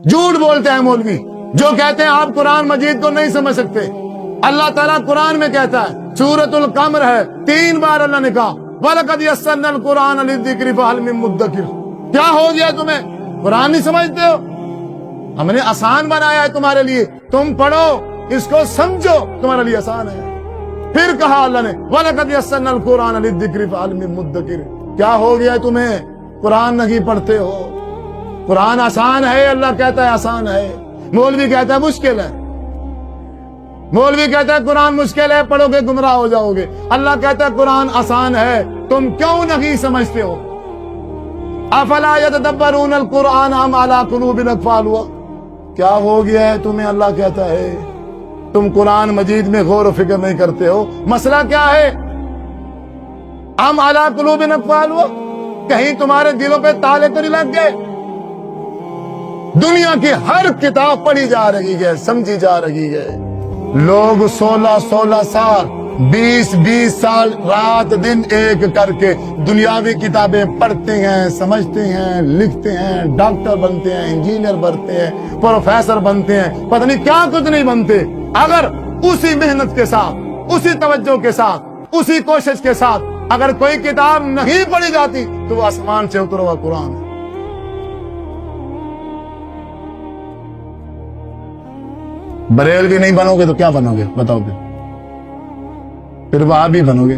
झूठ बोलते हैं मौलवी जो कहते हैं आप कुरान मजीद को नहीं समझ सकते। अल्लाह ताला कुरान में कहता है, सूरतुल कमर है, 3 बार अल्लाह ने कहा वलक़द यस्सरनल कुरान लिज़्ज़िक्रि फ़हल मिन मुद्दकिर। क्या हो गया तुम्हें, कुरान नहीं समझते हो? हमने आसान बनाया है तुम्हारे लिए, तुम पढ़ो, इसको समझो, तुम्हारे लिए आसान है। फिर कहा अल्लाह ने वलक़द यस्सरनल कुरान लिज़्ज़िक्रि फ़हल मिन मुद्दकिर। क्या हो गया तुम्हें, कुरान नहीं पढ़ते हो? कुरान आसान है, अल्लाह कहता है आसान है, मौलवी कहता है मुश्किल है। मौलवी कहता है कुरान मुश्किल है, पढ़ोगे गुमराह हो जाओगे। अल्लाह कहता है कुरान आसान है, तुम क्यों नहीं समझते हो? अफला यतदब्बरूनल कुरान अम अला कुलूबिन अक़फ़ालुहा। क्या हो गया है तुम्हें, अल्लाह कहता है तुम कुरान मजीद में गौर व फिक्र नहीं करते हो। मसला क्या है? अम अला कुलूबिन अक़फ़ालुहा, कहीं तुम्हारे दिलों पे ताले तो नहीं लग गए? दुनिया की हर किताब पढ़ी जा रही है, समझी जा रही है। लोग 16-16 साल 20-20 साल रात दिन एक करके दुनियावी किताबें पढ़ते हैं, समझते हैं, लिखते हैं, डॉक्टर बनते हैं, इंजीनियर बनते हैं, प्रोफेसर बनते हैं, पता नहीं क्या कुछ नहीं बनते। अगर उसी मेहनत के साथ, उसी तवज्जो के साथ, उसी कोशिश के साथ अगर कोई किताब नहीं पढ़ी जाती तो वो आसमान से उतरा हुआ कुरान है। बरेलवी नहीं बनोगे तो क्या बनोगे बताओ? फिर वहाबी बनोगे,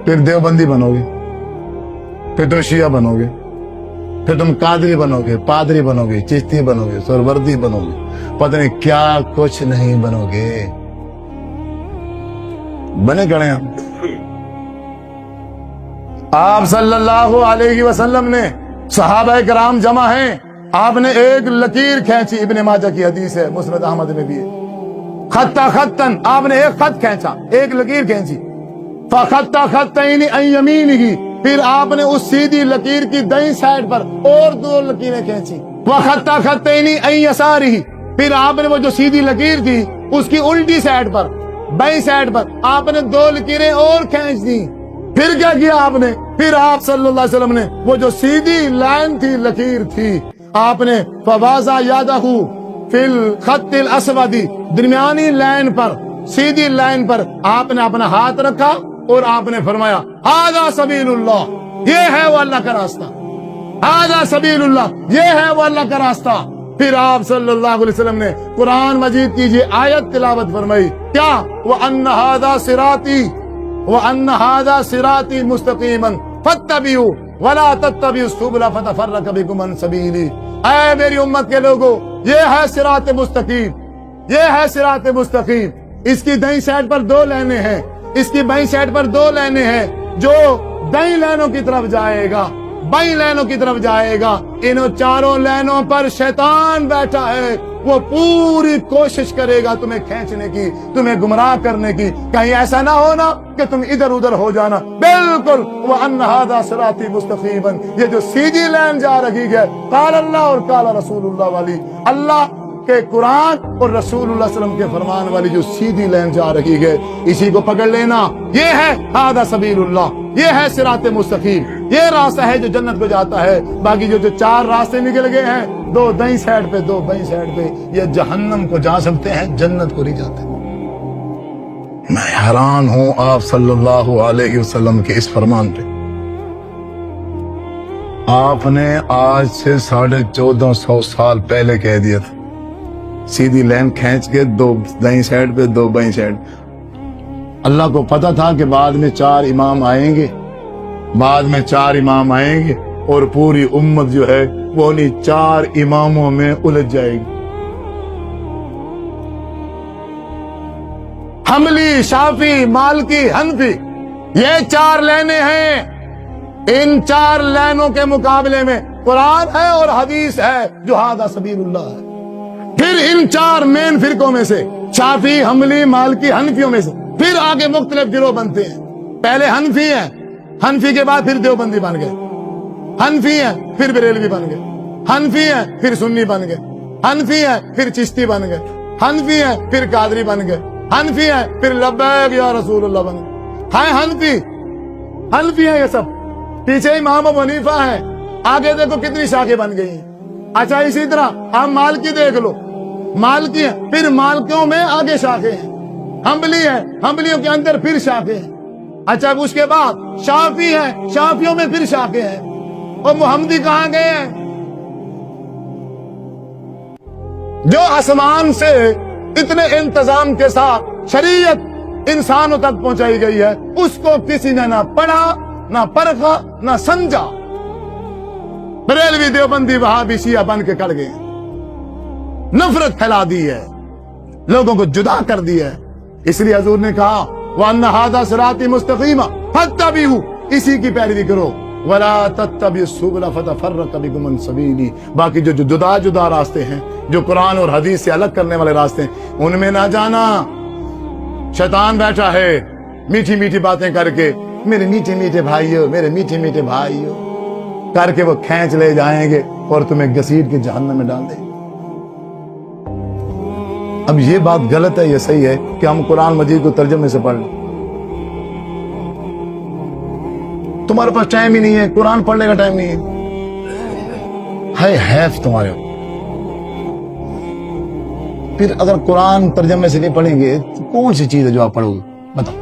फिर देवबंदी बनोगे, फिर तुम शिया बनोगे, फिर तुम कादरी बनोगे, पादरी बनोगे, चिश्ती बनोगे, सुरवर्दी बनोगे, पता नहीं क्या कुछ नहीं बनोगे। बने खड़े हम। आप सल्लल्लाहु अलैहि वसल्लम ने, सहाबा किराम जमा हैं, आपने एक लकीर खींची, इब्ने माजा की हदीस है, मुस्नद अहमद में भी है। खत्ता खत्तन, आपने एक खत खींचा, एक लकीर खींची। फखत्ता खत्तैनी अन यमीनिही, फिर आपने उस सीधी लकीर की दाईं साइड पर और 2 लकीरें खींची। वखत्ता खत्तैनी अन यसारिही, फिर आपने वो जो सीधी लकीर थी उसकी उल्टी साइड पर, बाईं साइड पर आपने 2 लकीरें और खींच दी। फिर क्या किया आपने? फिर आप सल्लल्लाहु अलैहि वसल्लम ने वो जो सीधी लाइन थी, लकीर थी, आपने फवाजा यादहू फिल खत्तिल असवदी, दरमियानी लाइन पर, सीधी लाइन पर आपने अपना हाथ रखा और आपने फरमाया हादा सबीलुल्लाह, ये है वो अल्लाह का रास्ता। हादा सबीलुल्लाह, ये है वो अल्लाह का रास्ता। फिर आप सल्लल्लाहु अलैहि वसल्लम ने कुरान मजीद की ये आयत तिलावत फरमाई, क्या? व अन्ना हादा सिराती मुस्तकीमन फत्तबिऊ वला तत्तबिउ सुबुला फतफर्रक़ बिकुम अन सबीली। ऐ मेरी उम्मत के लोगों, ये है सिरात मुस्तकीम, ये है सिरात मुस्तकीम। इसकी दाईं साइड पर 2 लाइनें हैं, इसकी बाईं साइड पर 2 लाइनें हैं। जो दाईं लाइनों की तरफ जाएगा, बाईं लाइनों की तरफ जाएगा, इन चारों लाइनों पर शैतान बैठा है। वो पूरी कोशिश करेगा तुम्हें खींचने की, तुम्हें गुमराह करने की। कहीं ऐसा ना हो ना कि तुम इधर उधर हो जाना। बिल्कुल, वो अन्ना हादा सिराती मुस्तकीमन, ये जो सीधी लाइन जा रही है, काल अल्लाह और काल रसूलुल्लाह वाली, अल्लाह के कुरान और रसूलुल्लाह सल्लल्लाहु अलैहि वसल्लम के फरमान वाली जो सीधी लाइन जा रही है, इसी को पकड़ लेना। ये है हादा सबीलुल्लाह, ये है सिरात मुस्तकीम, ये रास्ता है जो जन्नत को जाता है। बाकी जो 4 रास्ते निकल गए हैं, 2 दाईं साइड पे, 2 बाईं साइड पे, ये जहन्नम को जा सकते हैं, जन्नत को नहीं जाते। मैं हैरान हूं आप सल्लल्लाहु अलैहि वसल्लम के इस फरमान पे। आपने आज से 1450 साल पहले कह दिया था, सीधी लाइन खींच के 2 दाईं साइड पे, 2 बाईं साइड। अल्लाह को पता था कि बाद में 4 इमाम आएंगे, बाद में 4 इमाम आएंगे और पूरी उम्मत जो है वो उन्हीं 4 इमामों में उलझ जाएगी। हम्बली, शाफी, मालकी, हनफी, ये 4 लाइनें हैं। इन 4 लाइनों के मुकाबले में कुरान है और हदीस है जो हादा सबीलुल्लाह है। फिर इन 4 मेन फिरकों में से, शाफी, हम्बली, मालकी, हनफियों में से फिर आगे मुख्तलिफ गिरोह बनते हैं। पहले हनफी है, हनफी के बाद फिर देवबंदी बन गए, हनफी है फिर बरेलवी बन गए, हनफी है फिर सुन्नी बन गए, हनफी है फिर चिश्ती बन गए, हनफी है फिर कादरी बन गए, हनफी है फिर लब्बैक या रसूलुल्लाह बन गए। हाय हनफी है ये सब। पीछे इमाम अबू हनीफा है, आगे देखो कितनी शाखें बन गई हैं। अच्छा इसी तरह आप मालकी देख लो, मालकी है, फिर मालकियों में आगे शाखे हैं, हम्बली है, हम्बलियों के अंदर फिर शाखे हैं। अच्छा उसके बाद शाफी है, शाफियों में फिर शाखे हैं। और मुहम्मदी कहां गए हैं? जो आसमान से इतने इंतजाम के साथ शरीयत इंसानों तक पहुंचाई गई है, उसको किसी ने ना पढ़ा, ना परखा, ना समझा। बरेलवी, देवबंदी, वहाबी, शिया बन के कड़ गए, नफरत फैला दी है, लोगों को जुदा कर दिया है। इसलिए हजूर ने कहा वन्ना हादा सिराती मुस्तकीमा फत्तबिहू, इसी की पैरवी करो, वला तत्तबियु सुबुला फतफर्रक़ बिकुम अन सबीली। बाकी जो जुदा जुदा रास्ते हैं, जो कुरान और हदीस से अलग करने वाले रास्ते हैं, उनमें ना जाना। शैतान बैठा है मीठी मीठी बातें करके, मेरे मीठे मीठे भाइयों, मेरे मीठे मीठे भाइयों करके वो खींच ले जाएंगे और तुम्हें घसीट के जहन्नम में डाल देंगे। अब ये बात गलत है, ये सही है कि हम कुरान मजीद को तर्जुमे से पढ़ लें। तुम्हारे पास टाइम ही नहीं है, कुरान पढ़ने का टाइम नहीं है हैफ तुम्हारे। फिर अगर कुरान तर्जुमे से नहीं पढ़ेंगे तो कौन सी चीज है जो आप पढ़ोगे? बताओ।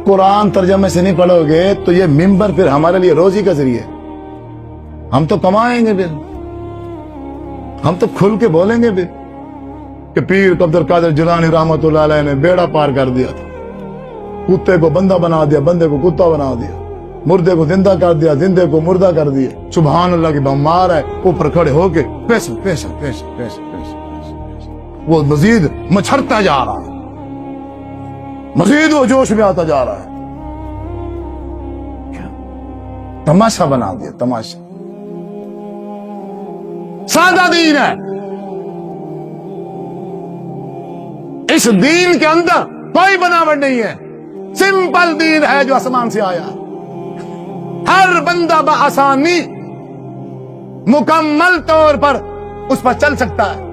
कुरान तर्जुमे से नहीं पढ़ोगे तो ये मिंबर फिर हमारे लिए रोजी का जरिए, हम तो कमाएंगे फिर, हम तो खुल के बोलेंगे भी कि पीर अब्दुल कादिर जिलानी रहमतुल्लाह अलैह ने बेड़ा पार कर दिया था, कुत्ते को बंदा बना दिया, बंदे को कुत्ता बना दिया, मुर्दे को जिंदा कर दिया, जिंदे को मुर्दा कर दिया। सुभान अल्लाह की बम्बार है, ऊपर खड़े होके पैसे पैसे पैसे पैसे पैसे, वो मजीद मछरता जा रहा है, मजीद वो जोश में आता जा रहा है। तमाशा बना दिया, तमाशा। सादा दीन है, इस दीन के अंदर कोई बनावट नहीं है, सिंपल दीन है जो आसमान से आया। हर बंदा बआसानी मुकम्मल तौर पर उस पर चल सकता है।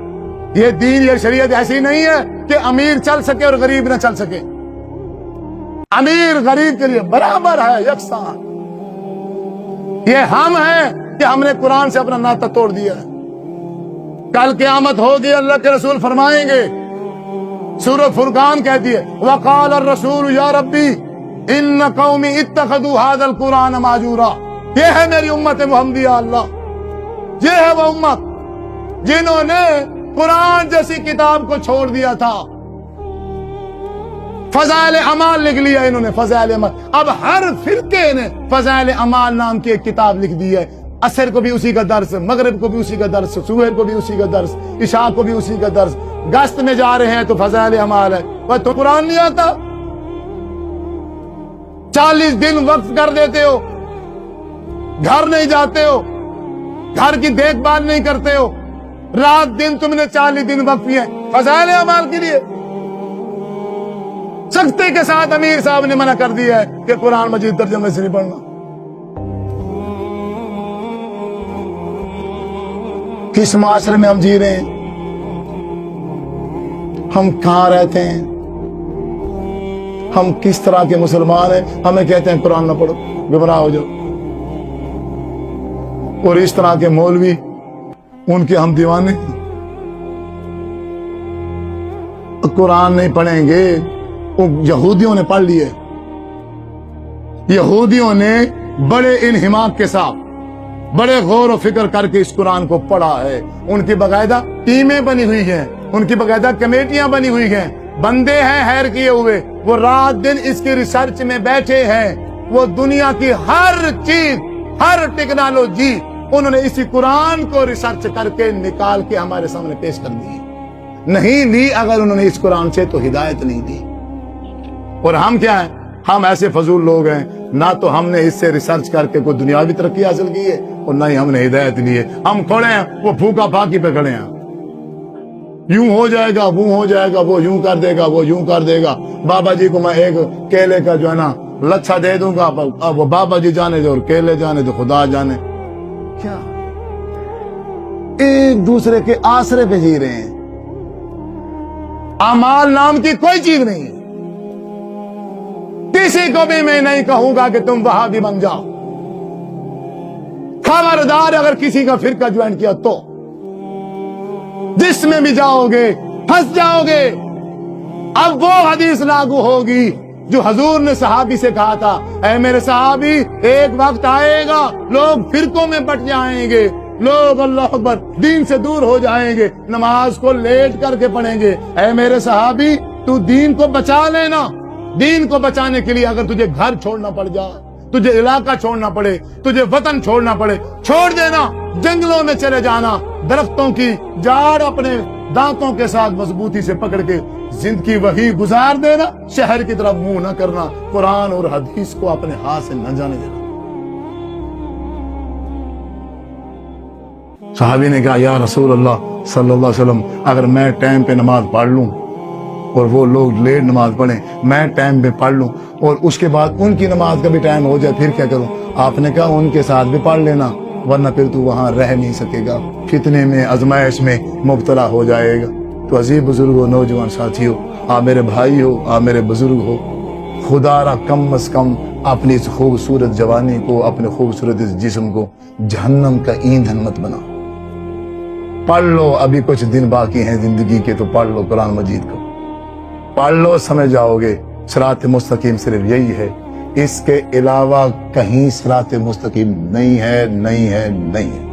ये दीन, ये शरीयत ऐसी नहीं है कि अमीर चल सके और गरीब न चल सके। अमीर गरीब के लिए बराबर है, यकसा। ये हम हैं कि हमने कुरान से अपना नाता तोड़ दिया है। कल क़यामत होगी, अल्लाह के रसूल फरमाएंगे, सूरह फुरकान कहती है, वक़ाल ar-रसूल या रब्बी इन्न कौमी इत्तखदू हाज़ल कुरान माजूरा। ये है मेरी उम्मत मुहम्मदिया, अल्लाह, ये है वो उम्मत जिन्होंने कुरान जैसी किताब को छोड़ दिया था। फज़ाइल अमाल लिख लिया इन्होंने, फज़ाइल अमाल। अब हर फिरके ने फज़ाइल अमाल नाम की एक किताब लिख दी है। असर को भी उसी का दर्स, मगरिब को भी उसी का दर्स, सुबह को भी उसी का दर्स, इशा को भी उसी का दर्स। गश्त में जा रहे हैं तो फज़ाइल अमाल है, वह तो कुरान नहीं आता। 40 दिन वक्फ कर देते हो, घर नहीं जाते हो, घर की देखभाल नहीं करते हो, रात दिन तुमने 40 दिन वक्फ किए फज़ाइल अमाल के लिए। सख्ती के साथ अमीर साहब ने मना कर दिया है कि कुरान मजीद तर्जुमे से नहीं पढ़ना। किस माशरे में हम जी रहे हैं, हम कहां रहते हैं, हम किस तरह के मुसलमान हैं? हमें कहते हैं कुरान ना पढ़ो, गुमराह हो जाओ। और इस तरह के मौलवी, उनके हम दीवाने। कुरान नहीं पढ़ेंगे, यहूदियों ने पढ़ लिए। यहूदियों ने बड़े इन्हिमाक के साथ, बड़े गौर और फिक्र करके इस कुरान को पढ़ा है। उनकी बाकायदा टीमें बनी हुई हैं, उनकी बाकायदा कमेटियां बनी हुई हैं, बंदे हैं हैर किए हुए, वो रात दिन इसकी रिसर्च में बैठे हैं। वो दुनिया की हर चीज, हर टेक्नोलॉजी उन्होंने इसी कुरान को रिसर्च करके निकाल के हमारे सामने पेश कर दी। नहीं ली अगर उन्होंने इस कुरान से तो हिदायत नहीं दी। और हम क्या हैं? हम ऐसे फजूल लोग हैं, ना तो हमने इससे रिसर्च करके कोई दुनियावी तरक्की हासिल की है और ना ही हमने हिदायत ली है। हम खड़े हैं, वो फूका फाकी पे खड़े हैं। यूं हो जाएगा, वो हो जाएगा, वो यूं कर देगा, वो यूं कर देगा। बाबा जी को मैं एक केले का जो है ना लच्छा दे दूंगा, अब वो बाबा जी जाने दो और केले जाने दो, खुदा जाने। क्या एक दूसरे के आसरे पे जी रहे हैं। अमाल नाम की कोई चीज नहीं है। किसी को भी मैं नहीं कहूंगा कि तुम वहां भी बन जाओ, खबरदार अगर किसी का फिरका ज्वाइन किया तो जिसमें भी जाओगे फंस जाओगे। अब वो हदीस लागू होगी जो हजूर ने सहाबी से कहा था, ऐ मेरे सहाबी, एक वक्त आएगा लोग फिरकों में बट जाएंगे, लोग अल्लाह अकबर दीन से दूर हो जाएंगे, नमाज को लेट करके पढ़ेंगे। ऐ मेरे सहाबी, तू दीन को बचा लेना। दीन को बचाने के लिए अगर तुझे घर छोड़ना पड़ जाए, तुझे इलाका छोड़ना पड़े, तुझे वतन छोड़ना पड़े, छोड़ देना, जंगलों में चले जाना, दरख्तों की जाड़ अपने दांतों के साथ मजबूती से पकड़ के जिंदगी वही गुजार देना, शहर की तरफ मुंह न करना, कुरान और हदीस को अपने हाथ से न जाने देना। सहाबी ने कहा, या रसूल अल्लाह सल्लल्लाहु अलैहि वसल्लम, अगर मैं टाइम पे नमाज पढ़ लूं और वो लोग लेट नमाज पढ़ें, मैं टाइम पे पढ़ लूं और उसके बाद उनकी नमाज का भी टाइम हो जाए, फिर क्या करूं? आपने कहा उनके साथ भी पढ़ लेना, वरना फिर तू वहां रह नहीं सकेगा, फितने में आजमाइश में मुब्तला हो जाएगा। तो अजीब बुजुर्गो, नौजवान साथियों, आप मेरे भाई हो, आप मेरे बुजुर्ग हो, खुदारा कम अज कम अपनी इस खूबसूरत जवानी को, अपने खूबसूरत इस जिस्म को जहन्नम का ईंधन मत बना। पढ़ लो, अभी कुछ दिन बाकी हैं जिंदगी के, तो पढ़ लो कुरान मजीद को, पढ़ लो, समझ जाओगे सिरात मुस्तकीम सिर्फ यही है, इसके अलावा कहीं सिरात मुस्तकीम नहीं है, नहीं है, नहीं है।